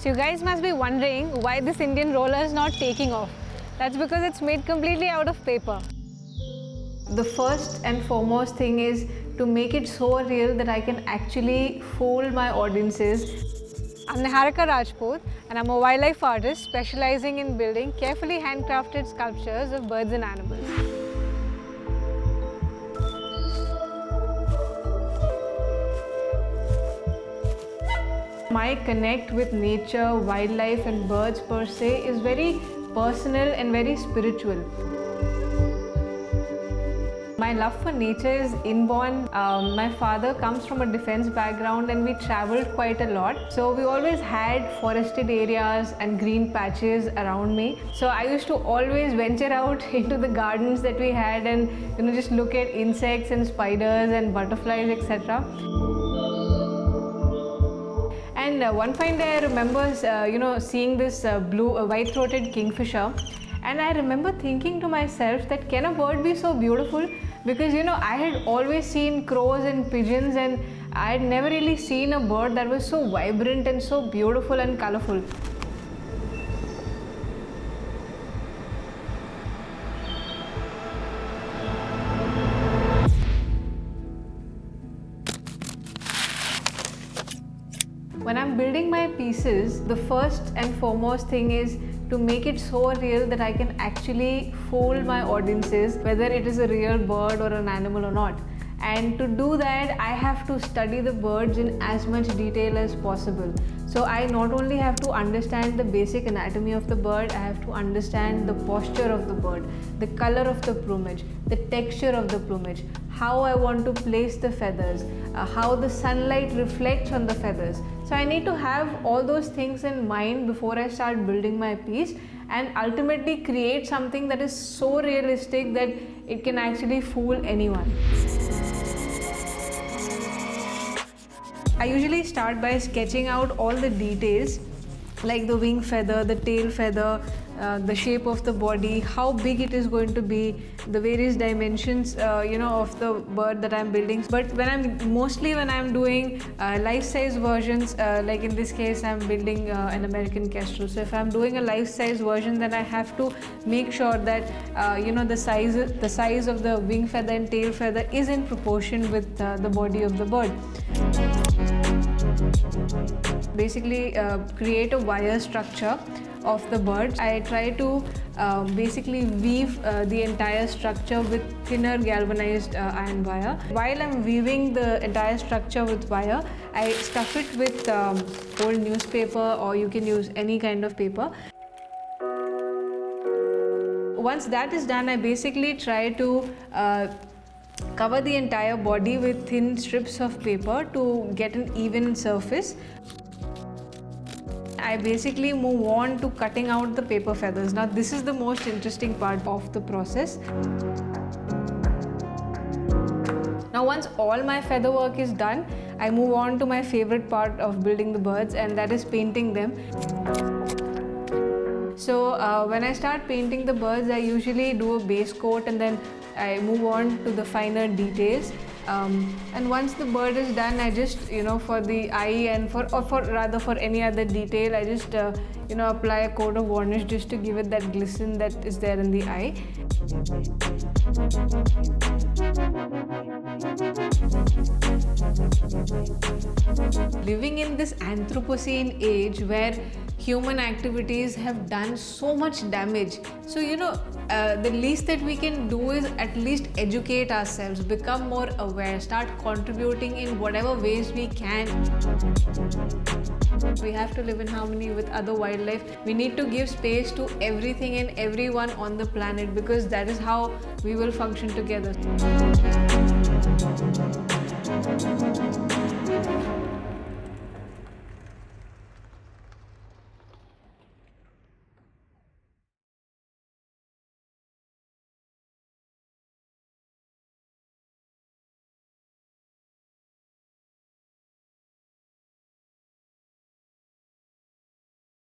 So you guys must be wondering why this Indian roller is not taking off. That's because it's made completely out of paper. The first and foremost thing is to make it so real that I can actually fool my audiences. I'm Niharika Rajput and I'm a wildlife artist specializing in building carefully handcrafted sculptures of birds and animals. My connect with nature, wildlife and birds per se is very personal and very spiritual. My love for nature is inborn. My father comes from a defense background and we traveled quite a lot. So we always had forested areas and green patches around me. So I used to always venture out into the gardens that we had and just look at insects and spiders and butterflies, etc. And one fine day I remember, seeing this white-throated kingfisher, and I remember thinking to myself that can a bird be so beautiful? Because I had always seen crows and pigeons, and I had never really seen a bird that was so vibrant and so beautiful and colorful. When I'm building my pieces, the first and foremost thing is to make it so real that I can actually fool my audiences, whether it is a real bird or an animal or not. And to do that, I have to study the birds in as much detail as possible. So I not only have to understand the basic anatomy of the bird, I have to understand the posture of the bird, the color of the plumage, the texture of the plumage, how I want to place the feathers, how the sunlight reflects on the feathers. So I need to have all those things in mind before I start building my piece and ultimately create something that is so realistic that it can actually fool anyone. I usually start by sketching out all the details like the wing feather, the tail feather, the shape of the body, how big it is going to be, the various dimensions of the bird that I'm building. But when I'm doing life-size versions, like in this case I'm building an American kestrel. So if I'm doing a life-size version, then I have to make sure that the size of the wing feather and tail feather is in proportion with the body of the bird. Basically create a wire structure of the bird. I try to basically weave the entire structure with thinner galvanized iron wire. While I'm weaving the entire structure with wire, I stuff it with old newspaper, or you can use any kind of paper. Once that is done, I basically try to cover the entire body with thin strips of paper to get an even surface. I basically move on to cutting out the paper feathers. Now this is the most interesting part of the process. Now once all my feather work is done, I move on to my favorite part of building the birds, and that is painting them. So when I start painting the birds, I usually do a base coat and then I move on to the finer details. And once the bird is done, I just for the eye and for any other detail, I just apply a coat of varnish just to give it that glisten that is there in the eye. Living in this Anthropocene age where human activities have done so much damage, so the least that we can do is at least educate ourselves, become more aware, start contributing in whatever ways we can. We have to live in harmony with other wildlife. We need to give space to everything and everyone on the planet, because that is how we will function together.